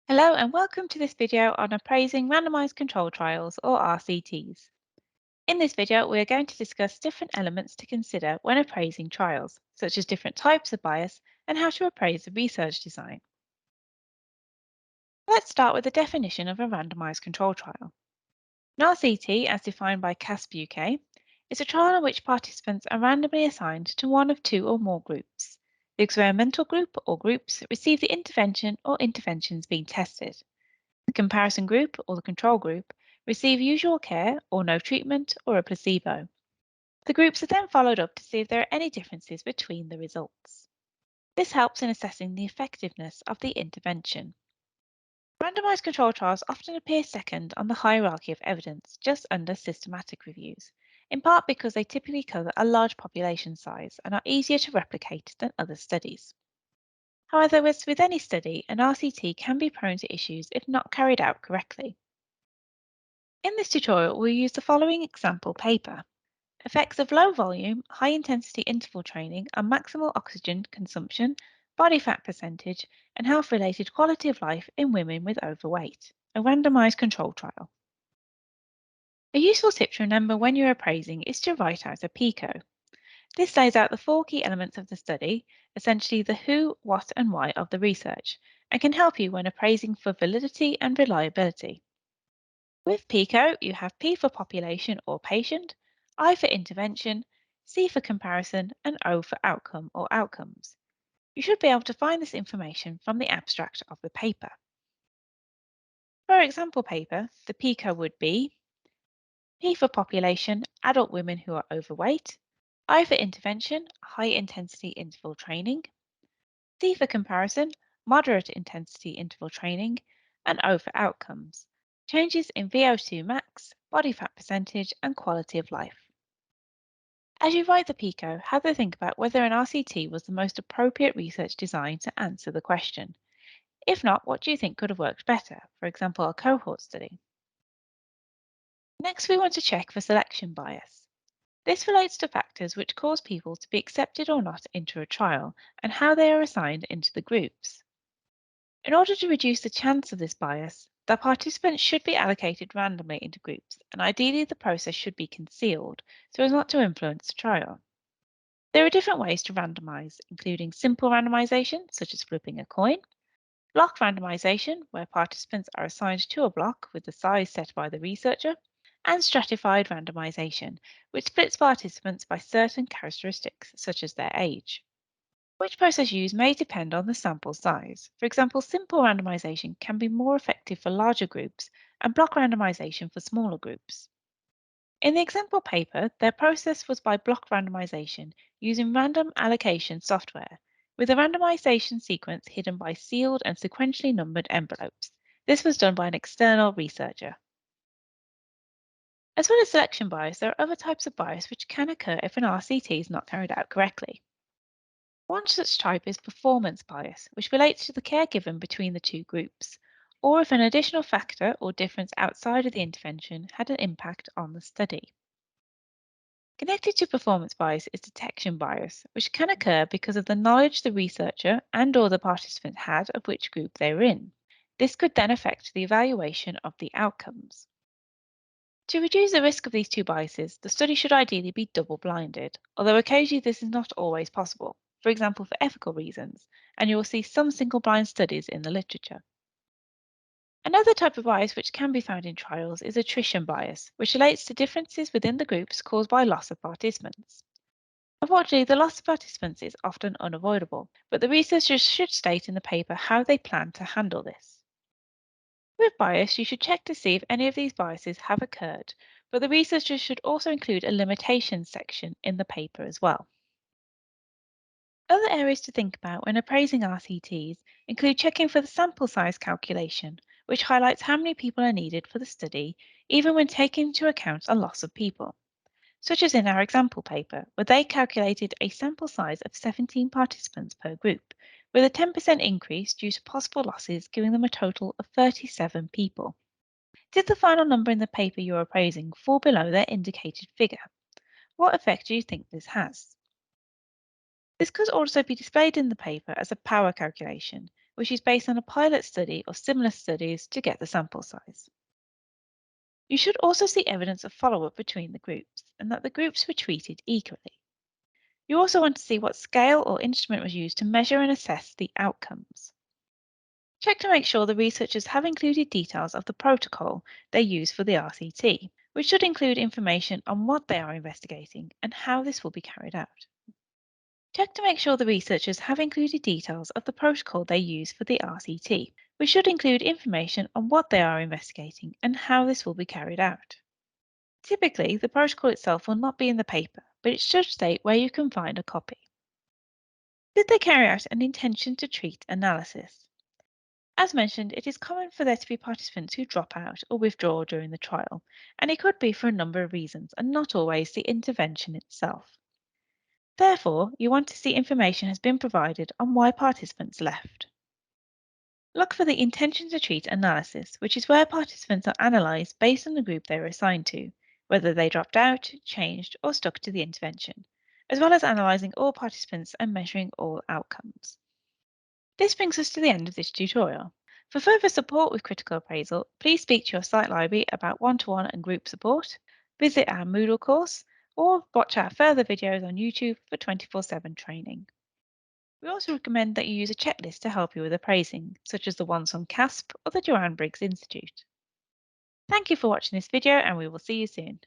Hello and welcome to this video on appraising randomized controlled trials or RCTs. In this video, we are going to discuss different elements to consider when appraising trials, such as different types of bias and how to appraise the research design. Let's start with the definition of a randomized controlled trial. An RCT, as defined by CASP UK, is a trial in which participants are randomly assigned to one of two or more groups. The experimental group or groups receive the intervention or interventions being tested. The comparison group or the control group receive usual care or no treatment or a placebo. The groups are then followed up to see if there are any differences between the results. This helps in assessing the effectiveness of the intervention. Randomized control trials often appear second on the hierarchy of evidence, just under systematic reviews, in part because they typically cover a large population size and are easier to replicate than other studies. However, as with any study, an RCT can be prone to issues if not carried out correctly. In this tutorial, we'll use the following example paper: effects of low volume, high intensity interval training on maximal oxygen consumption, body fat percentage, and health related quality of life in women with overweight, a randomized control trial. A useful tip to remember when you're appraising is to write out a PICO. This lays out the four key elements of the study, essentially the who, what, and why of the research, and can help you when appraising for validity and reliability. With PICO, you have P for population or patient, I for intervention, C for comparison, and O for outcome or outcomes. You should be able to find this information from the abstract of the paper. For our example paper, the PICO would be P for population, adult women who are overweight, I for intervention, high intensity interval training, C for comparison, moderate intensity interval training, and O for outcomes, changes in VO2 max, body fat percentage, and quality of life. As you write the PICO, have a think about whether an RCT was the most appropriate research design to answer the question. If not, what do you think could have worked better, for example, a cohort study? Next, we want to check for selection bias. This relates to factors which cause people to be accepted or not into a trial and how they are assigned into the groups. In order to reduce the chance of this bias, the participants should be allocated randomly into groups, and ideally the process should be concealed so as not to influence the trial. There are different ways to randomize, including simple randomization, such as flipping a coin, block randomization, where participants are assigned to a block with the size set by the researcher, and stratified randomization, which splits participants by certain characteristics, such as their age. Which process used may depend on the sample size. For example, simple randomization can be more effective for larger groups and block randomization for smaller groups. In the example paper, their process was by block randomization using random allocation software, with a randomization sequence hidden by sealed and sequentially numbered envelopes. This was done by an external researcher. As well as selection bias, there are other types of bias which can occur if an RCT is not carried out correctly. One such type is performance bias, which relates to the care given between the two groups, or if an additional factor or difference outside of the intervention had an impact on the study. Connected to performance bias is detection bias, which can occur because of the knowledge the researcher and/or the participant had of which group they were in. This could then affect the evaluation of the outcomes. To reduce the risk of these two biases, the study should ideally be double-blinded, although occasionally this is not always possible, for example for ethical reasons, and you will see some single-blind studies in the literature. Another type of bias which can be found in trials is attrition bias, which relates to differences within the groups caused by loss of participants. Unfortunately, the loss of participants is often unavoidable, but the researchers should state in the paper how they plan to handle this. With bias, you should check to see if any of these biases have occurred, but the researchers should also include a limitations section in the paper as well. Other areas to think about when appraising RCTs include checking for the sample size calculation, which highlights how many people are needed for the study, even when taking into account a loss of people, such as in our example paper, where they calculated a sample size of 17 participants per group, with a 10% increase due to possible losses, giving them a total of 37 people. Did the final number in the paper you're appraising fall below their indicated figure? What effect do you think this has? This could also be displayed in the paper as a power calculation, which is based on a pilot study or similar studies to get the sample size. You should also see evidence of follow-up between the groups and that the groups were treated equally. You also want to see what scale or instrument was used to measure and assess the outcomes. Check to make sure the researchers have included details of the protocol they use for the RCT, which should include information on what they are investigating and how this will be carried out. Check to make sure the researchers have included details of the protocol they use for the RCT, which should include information on what they are investigating and how this will be carried out. Typically, the protocol itself will not be in the paper, but it should state where you can find a copy. Did they carry out an intention to treat analysis? As mentioned, it is common for there to be participants who drop out or withdraw during the trial, and it could be for a number of reasons and not always the intervention itself. Therefore, you want to see information has been provided on why participants left. Look for the intention to treat analysis, which is where participants are analysed based on the group they were assigned to, whether they dropped out, changed, or stuck to the intervention, as well as analysing all participants and measuring all outcomes. This brings us to the end of this tutorial. For further support with critical appraisal, please speak to your site library about one-to-one and group support, visit our Moodle course, or watch our further videos on YouTube for 24/7 training. We also recommend that you use a checklist to help you with appraising, such as the ones on CASP or the Joanne Briggs Institute. Thank you for watching this video, and we will see you soon.